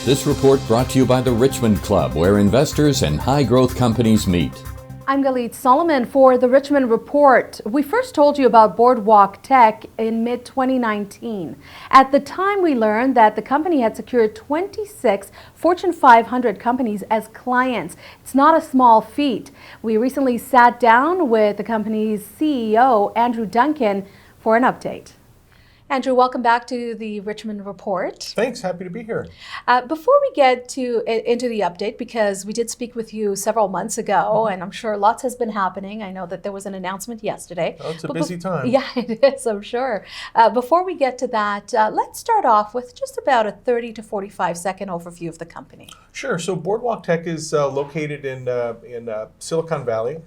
This report brought to you by the Richmond Club, where investors and high-growth companies meet. I'm Galit Solomon for the Richmond Report. We first told you about Boardwalktech in mid-2019. At the time, we learned that the company had secured 26 Fortune 500 companies as clients. It's not a small feat. We recently sat down with the company's CEO, Andrew Duncan, for an update. Andrew, welcome back to the Richmond Report. Thanks, happy to be here. Before we get into the update, because we did speak with you several months ago, and I'm sure lots has been happening. I know that there was an announcement yesterday. Oh, it's a busy time. Yeah, it is, I'm sure. Before we get to that, let's start off with just about a 30 to 45 second overview of the company. Sure, so Boardwalktech is located in Silicon Valley.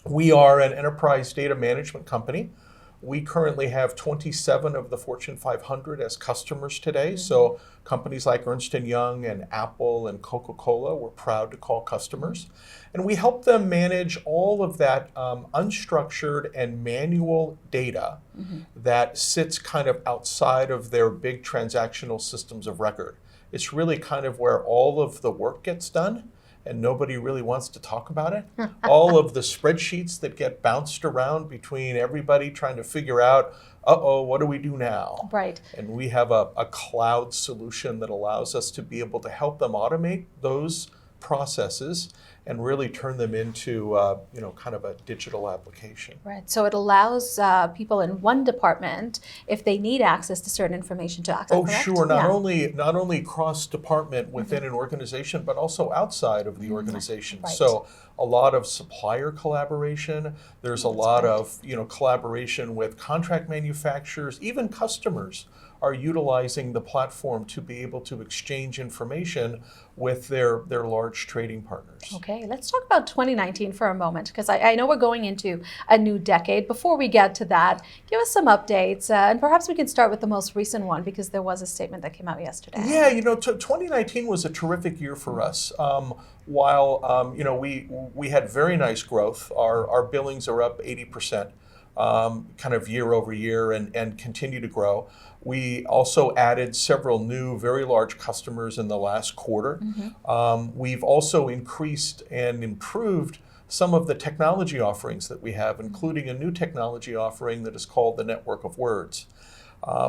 We are an enterprise data management company. We currently have 27 of the Fortune 500 as customers today. So companies like Ernst & Young and Apple and Coca-Cola, we're proud to call customers. And we help them manage all of that unstructured and manual data that sits kind of outside of their big transactional systems of record. It's really kind of where all of the work gets done, and nobody really wants to talk about it. All of the spreadsheets that get bounced around between everybody trying to figure out, what do we do now? Right. And we have a cloud solution that allows us to be able to help them automate those processes and really turn them into kind of a digital application. Right, so it allows people in one department, if they need access to certain information, to access. Oh, correct? sure. Not only cross-department within an organization, but also outside of the organization. Right. So a lot of supplier collaboration. There's a lot of collaboration with contract manufacturers, even customers are utilizing the platform to be able to exchange information with their large trading partners. Okay, let's talk about 2019 for a moment, because I know we're going into a new decade. Before we get to that, give us some updates, and perhaps we can start with the most recent one, because there was a statement that came out yesterday. Yeah, 2019 was a terrific year for us. While we had very nice growth, our billings are up 80%. Kind of year over year and continue to grow. We also added several new very large customers in the last quarter. We've also increased and improved some of the technology offerings that we have, including a new technology offering that is called the Network of Words,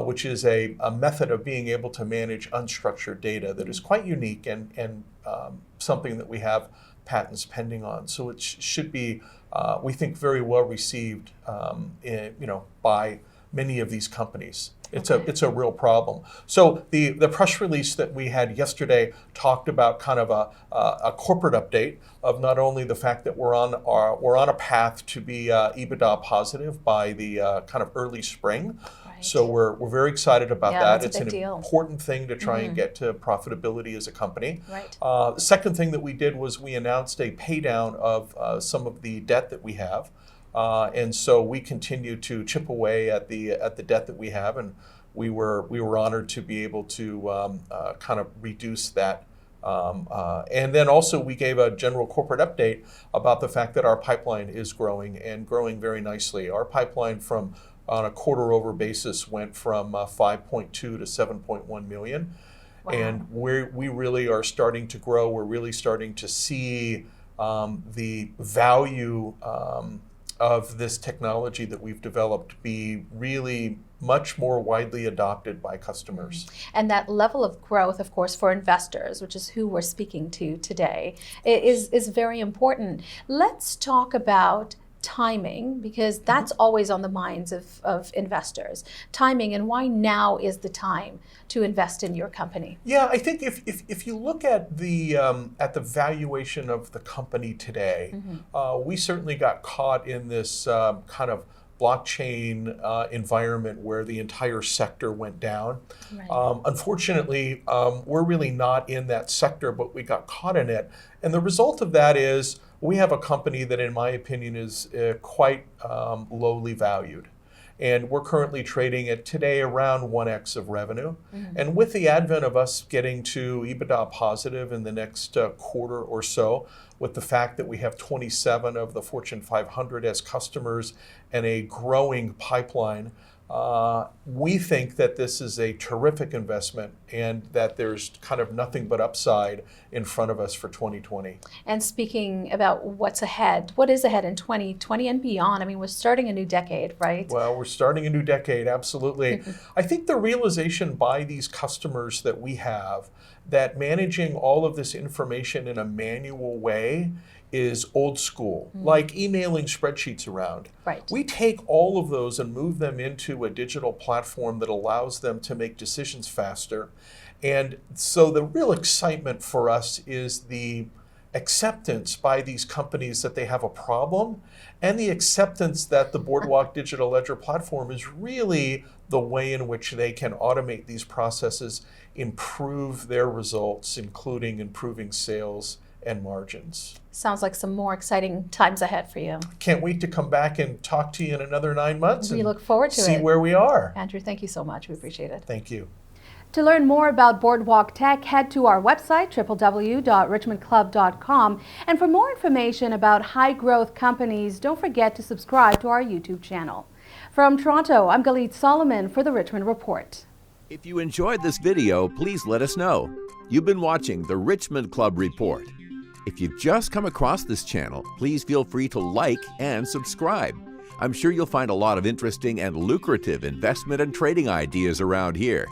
which is a method of being able to manage unstructured data that is quite unique and something that we have patents pending on. So it should be, we think, very well received, by many of these companies. It's a real problem. So the press release that we had yesterday talked about kind of a corporate update of not only the fact that we're on a path to be EBITDA positive by the kind of early spring. So we're very excited about that. It's an important thing to try and get to profitability as a company. Right. The second thing that we did was we announced a pay down of some of the debt that we have. And so we continue to chip away at the debt that we have, and we were honored to be able to kind of reduce that. And then also we gave a general corporate update about the fact that our pipeline is growing and growing very nicely. Our pipeline on a quarter over basis went from 5.2 to 7.1 million. Wow. And we really are starting to grow. We're really starting to see the value of this technology that we've developed be really much more widely adopted by customers. And that level of growth, of course, for investors, which is who we're speaking to today, is very important. Let's talk about timing, because that's always on the minds of investors. Timing, and why now is the time to invest in your company. Yeah, I think if you look at the valuation of the company today, we certainly got caught in this kind of blockchain environment where the entire sector went down. Right. Unfortunately, we're really not in that sector, but we got caught in it. And the result of that is we have a company that, in my opinion, is quite lowly valued. And we're currently trading at today around 1x of revenue. And with the advent of us getting to EBITDA positive in the next quarter or so, with the fact that we have 27 of the Fortune 500 as customers and a growing pipeline, We think that this is a terrific investment and that there's kind of nothing but upside in front of us for 2020. And speaking about what's ahead, what is ahead in 2020 and beyond? I mean, we're starting a new decade, right? Well, we're starting a new decade, absolutely. I think the realization by these customers that we have that managing all of this information in a manual way is old school, like emailing spreadsheets around. Right. We take all of those and move them into a digital platform that allows them to make decisions faster. And so the real excitement for us is the acceptance by these companies that they have a problem, and the acceptance that the Boardwalk Digital Ledger platform is really the way in which they can automate these processes, improve their results, including improving sales and margins. Sounds like some more exciting times ahead for you. Can't wait to come back and talk to you in another 9 months. We and look forward to see it. where we are. Andrew, thank you so much. We appreciate it. Thank you. To learn more about Boardwalk Tech, head to our website, www.richmondclub.com. And for more information about high-growth companies, don't forget to subscribe to our YouTube channel. From Toronto, I'm Galit Solomon for the Richmond Report. If you enjoyed this video, please let us know. You've been watching the Richmond Club Report. If you've just come across this channel, please feel free to like and subscribe. I'm sure you'll find a lot of interesting and lucrative investment and trading ideas around here.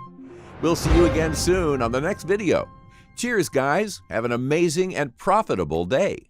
We'll see you again soon on the next video. Cheers, guys. Have an amazing and profitable day.